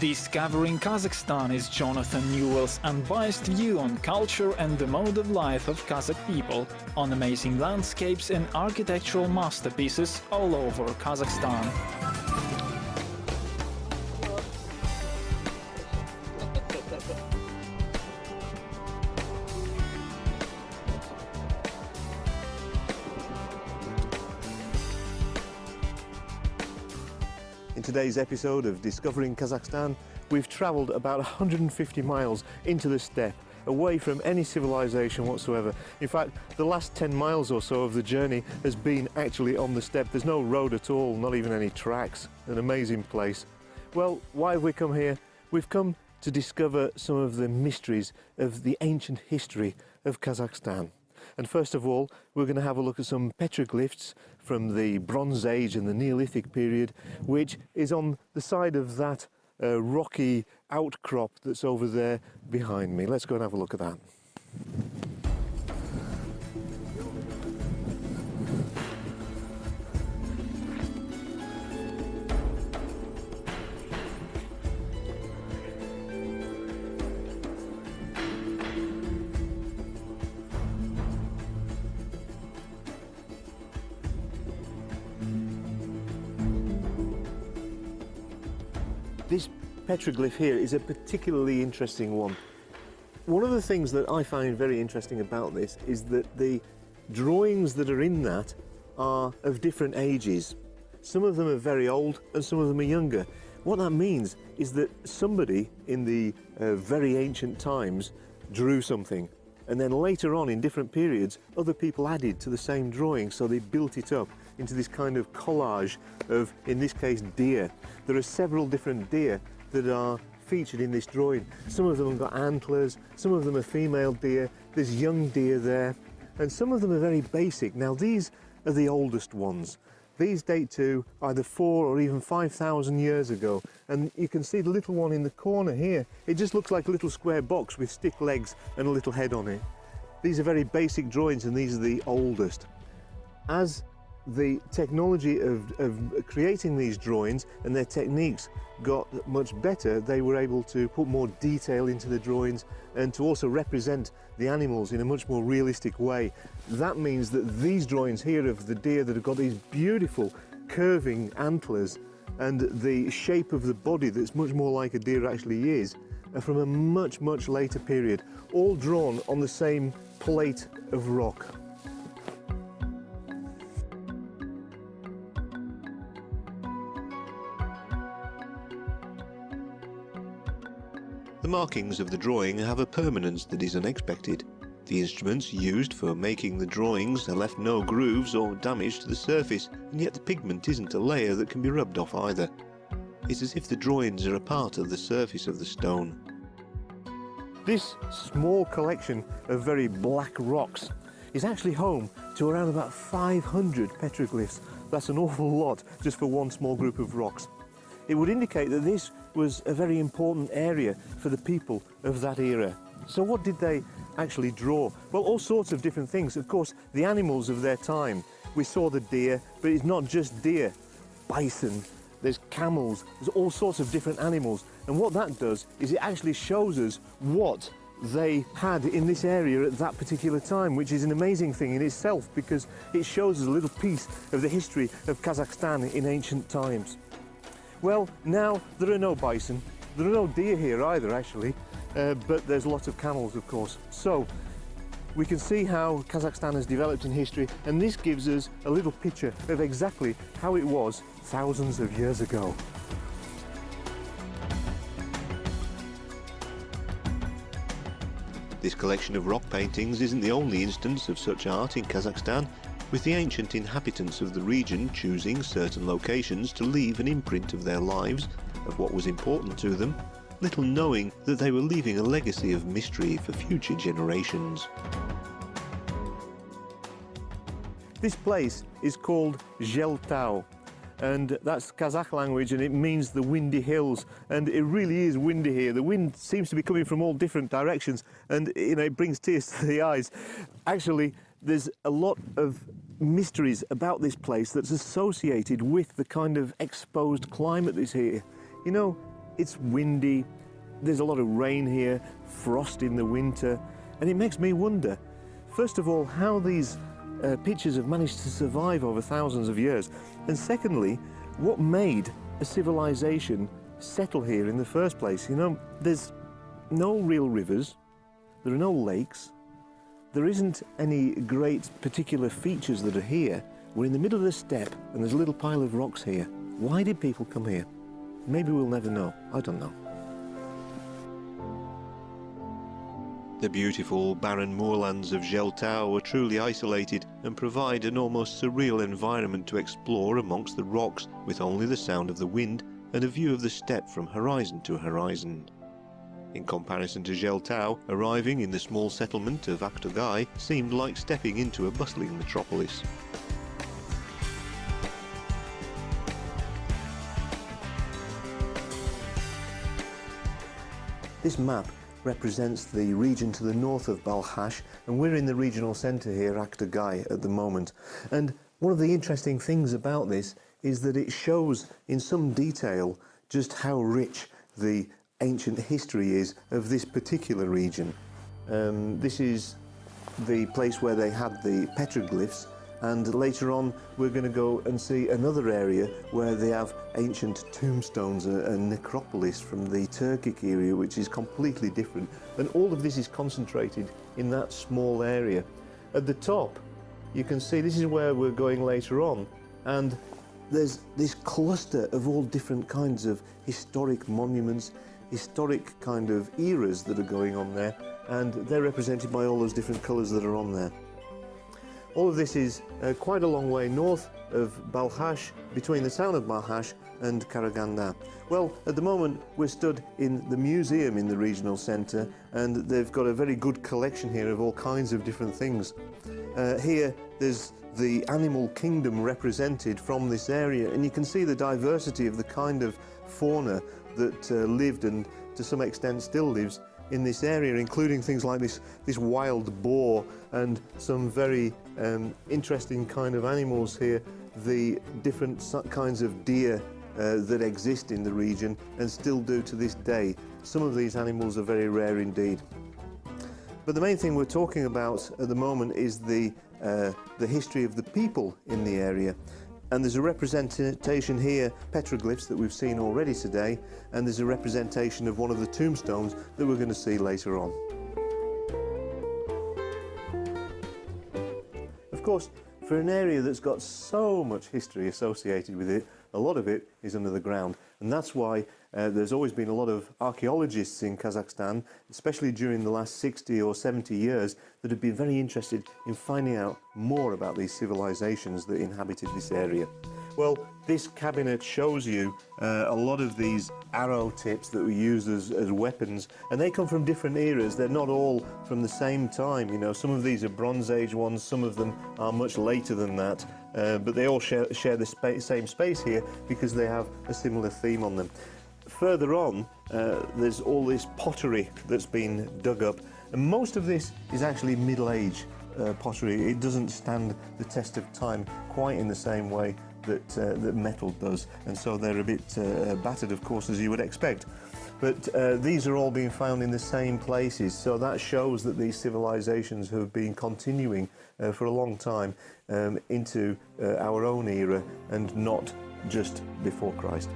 Discovering Kazakhstan is Jonathan Newell's unbiased view on culture and the mode of life of Kazakh people, on amazing landscapes and architectural masterpieces all over Kazakhstan. In today's episode of Discovering Kazakhstan, we've travelled about 150 miles into the steppe, away from any civilization whatsoever. In fact, the last 10 miles or so of the journey has been actually on the steppe. There's no road at all, not even any tracks. An amazing place. Well, why have we come here? We've come to discover some of the mysteries of the ancient history of Kazakhstan. And first of all, we're going to have a look at some petroglyphs from the Bronze Age and the Neolithic period, which is on the side of that rocky outcrop that's over there behind me. Let's go and have a look at that. This petroglyph here is a particularly interesting one. One of the things that I find very interesting about this is that the drawings that are in that are of different ages. Some of them are very old and some of them are younger. What that means is that somebody in the very ancient times drew something, and then later on in different periods other people added to the same drawing, so they built it up into this kind of collage of, in this case, deer. There are several different deer that are featured in this drawing. Some of them have got antlers, some of them are female deer, there's young deer there, and some of them are very basic. Now these are the oldest ones. These date to either 4 or even 5,000 years ago, and you can see the little one in the corner here. It just looks like a little square box with stick legs and a little head on it. These are very basic drawings and these are the oldest. As the technology of creating these drawings and their techniques got much better, they were able to put more detail into the drawings and to also represent the animals in a much more realistic way. That means that these drawings here of the deer that have got these beautiful curving antlers and the shape of the body that's much more like a deer actually is, are from a much, much later period, all drawn on the same plate of rock. The markings of the drawing have a permanence that is unexpected. The instruments used for making the drawings have left no grooves or damage to the surface, and yet the pigment isn't a layer that can be rubbed off either. It's as if the drawings are a part of the surface of the stone. This small collection of very black rocks is actually home to around about 500 petroglyphs. That's an awful lot just for one small group of rocks. It would indicate that this was a very important area for the people of that era. So what did they actually draw? Well, all sorts of different things. Of course, the animals of their time. We saw the deer, but it's not just deer. Bison, there's camels, there's all sorts of different animals. And what that does is it actually shows us what they had in this area at that particular time, which is an amazing thing in itself because it shows us a little piece of the history of Kazakhstan in ancient times. Well, now there are no bison, there are no deer here either actually, but there's lots of camels of course. So we can see how Kazakhstan has developed in history, and this gives us a little picture of exactly how it was thousands of years ago. This collection of rock paintings isn't the only instance of such art in Kazakhstan, with the ancient inhabitants of the region choosing certain locations to leave an imprint of their lives, of what was important to them, little knowing that they were leaving a legacy of mystery for future generations. This place is called Zheltau, and that's Kazakh language, and it means the windy hills, and it really is windy here. The wind seems to be coming from all different directions, and it brings tears to the eyes. Actually, there's a lot of mysteries about this place that's associated with the kind of exposed climate that's here. You know, It's windy, there's a lot of rain here, frost in the winter, and it makes me wonder, first of all, how these pitchers have managed to survive over thousands of years, and secondly, what made a civilization settle here in the first place. You know, there's no real rivers, there are no lakes, there isn't any great particular features that are here. We're in the middle of the steppe and there's a little pile of rocks here. Why did people come here? Maybe we'll never know. I don't know. The beautiful barren moorlands of Joly are truly isolated and provide an almost surreal environment to explore amongst the rocks, with only the sound of the wind and a view of the steppe from horizon to horizon. In comparison to Joly, arriving in the small settlement of Aktogay seemed like stepping into a bustling metropolis. This map represents the region to the north of Balkhash, and we're in the regional centre here, Aktogay, at the moment. And one of the interesting things about this is that it shows in some detail just how rich the ancient history is of this particular region. This is the place where they had the Petroglyphs, and later on we're going to go and see another area where they have ancient tombstones, a necropolis from the Turkic era, which is completely different, and all of this is concentrated in that small area. At the top you can see this is where we're going later on, and there's this cluster of all different kinds of historic monuments, historic kind of eras that are going on there, and they're represented by all those different colours that are on there. All of this is quite a long way north of Balkhash, between the town of Balkhash and Karaganda. Well, at the moment we're stood in the museum in the regional centre, and they've got a very good collection here of all kinds of different things. Here there's the animal kingdom represented from this area, and you can see the diversity of the kind of fauna that lived and to some extent still lives in this area, including things like this wild boar and some very interesting kind of animals here, the different kinds of deer that exist in the region and still do to this day. Some of these animals are very rare indeed. But the main thing we're talking about at the moment is the history of the people in the area. And there's a representation here, petroglyphs, that we've seen already today, and there's a representation of one of the tombstones that we're going to see later on. Of course, for an area that's got so much history associated with it, a lot of it is under the ground, and that's why there's always been a lot of archaeologists in Kazakhstan, especially during the last 60 or 70 years, that have been very interested in finding out more about these civilizations that inhabited this area. Well, this cabinet shows you a lot of these arrow tips that were used as weapons, and they come from different eras. They're not all from the same time, you know. Some of these are Bronze Age ones, some of them are much later than that, but they all share the same space here because they have a similar theme on them. Further on, there's all this pottery that's been dug up, and most of this is actually Middle Age pottery. It doesn't stand the test of time quite in the same way that metal does, and so they're a bit battered, of course, as you would expect. But these are all being found in the same places, so that shows that these civilizations have been continuing for a long time into our own era, and not just before Christ.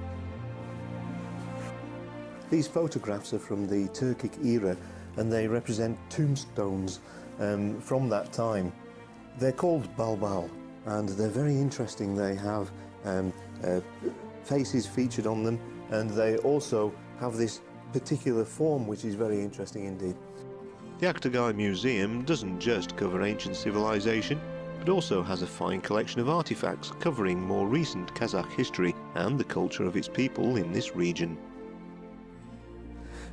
These photographs are from the Turkic era, and they represent tombstones from that time. They're called balbal, and they're very interesting. They have faces featured on them, and they also have this particular form, which is very interesting indeed. The Aktogay Museum doesn't just cover ancient civilization, but also has a fine collection of artifacts covering more recent Kazakh history and the culture of its people in this region.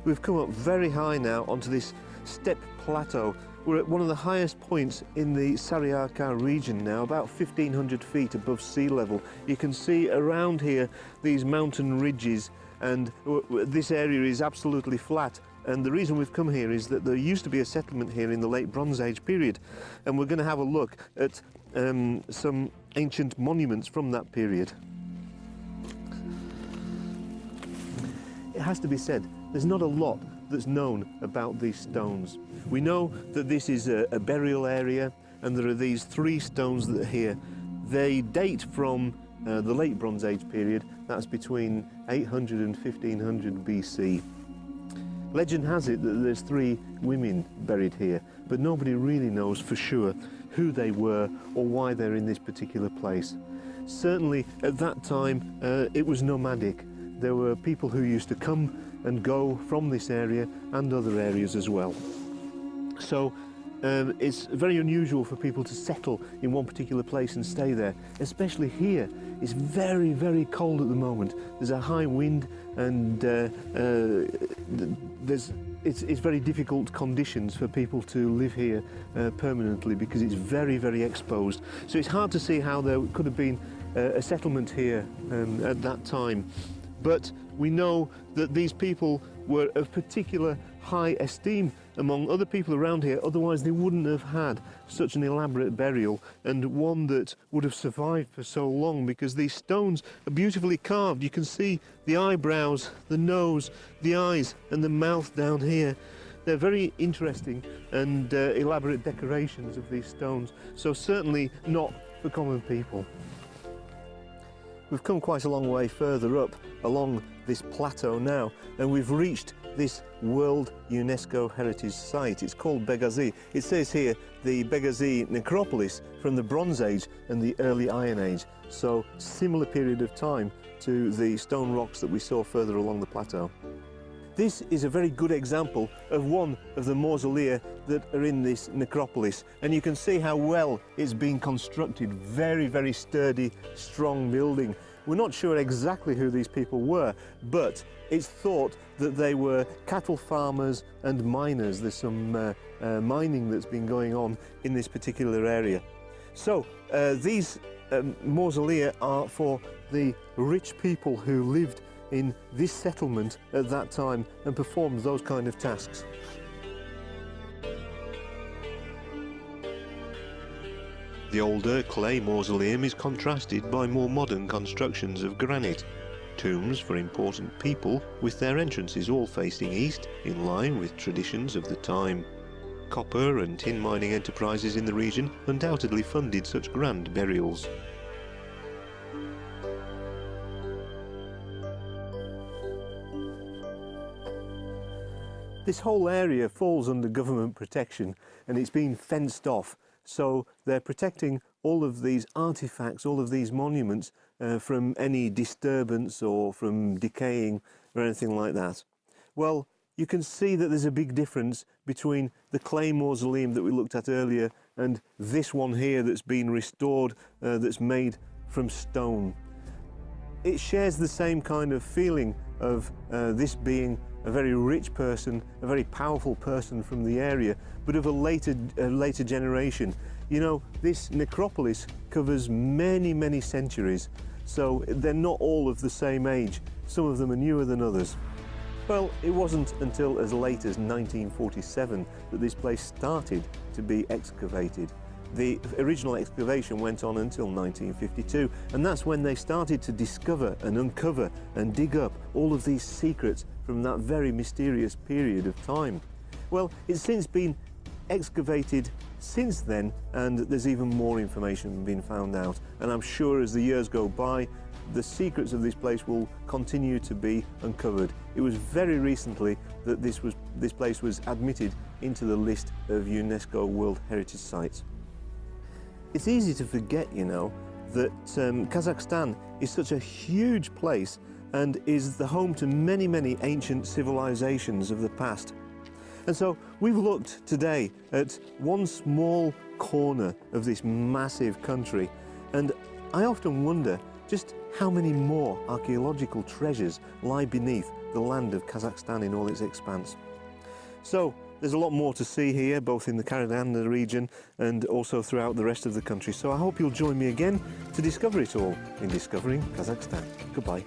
We've come up very high now onto this steppe plateau. We're at one of the highest points in the Saryarka region now, about 1,500 feet above sea level. You can see around here these mountain ridges, and this area is absolutely flat. And the reason we've come here is that there used to be a settlement here in the late Bronze Age period, and we're going to have a look at some ancient monuments from that period. has to be said, there's not a lot that's known about these stones. We know that this is a burial area, and there are these 3 stones that are here. They date from the late Bronze Age period. That's between 800 and 1500 BC. Legend has it that there's 3 women buried here, but nobody really knows for sure who they were or why they're in this particular place. Certainly at that time it was nomadic. There were people who used to come and go from this area and other areas as well. So it's very unusual for people to settle in one particular place and stay there, especially here. It's very, very cold at the moment. There's a high wind, and it's very difficult conditions for people to live here permanently, because it's very, very exposed. So it's hard to see how there could have been a settlement here at that time. But we know that these people were of particular high esteem among other people around here, otherwise they wouldn't have had such an elaborate burial, and one that would have survived for so long, because these stones are beautifully carved. You can see the eyebrows, the nose, the eyes and the mouth down here. They're very interesting and elaborate decorations of these stones, so certainly not for common people. We've come quite a long way further up along this plateau now, and we've reached this World UNESCO Heritage Site. It's called Benghazi. It says here the Benghazi necropolis from the Bronze Age and the early Iron Age, so similar period of time to the stone rocks that we saw further along the plateau. This is a very good example of one of the mausolea that are in this necropolis, and you can see how well it's been constructed. Very, very sturdy, strong building. We're not sure exactly who these people were, but it's thought that they were cattle farmers and miners. There's some mining that's been going on in this particular area. So these mausolea are for the rich people who lived in this settlement at that time and performed those kind of tasks. The older clay mausoleum is contrasted by more modern constructions of granite. Tombs for important people, with their entrances all facing east, in line with traditions of the time. Copper and tin mining enterprises in the region undoubtedly funded such grand burials. This whole area falls under government protection, and it's been fenced off. So they're protecting all of these artifacts, all of these monuments from any disturbance or from decaying or anything like that. Well, you can see that there's a big difference between the clay mausoleum that we looked at earlier and this one here that's been restored, that's made from stone. It shares the same kind of feeling of this being a very rich person, a very powerful person from the area, but of a later generation. You know, this necropolis covers many, many centuries, so they're not all of the same age. Some of them are newer than others. Well, it wasn't until as late as 1947 that this place started to be excavated. The original excavation went on until 1952, and that's when they started to discover and uncover and dig up all of these secrets from that very mysterious period of time. Well, it's since been excavated since then, and there's even more information being found out, and I'm sure as the years go by the secrets of this place will continue to be uncovered. It was very recently that this place was admitted into the list of UNESCO World Heritage Sites. It's easy to forget, you know, that Kazakhstan is such a huge place and is the home to many, many ancient civilizations of the past. And so we've looked today at one small corner of this massive country, and I often wonder just how many more archaeological treasures lie beneath the land of Kazakhstan in all its expanse. So there's a lot more to see here, both in the Karaganda region and also throughout the rest of the country. So I hope you'll join me again to discover it all in Discovering Kazakhstan. Goodbye.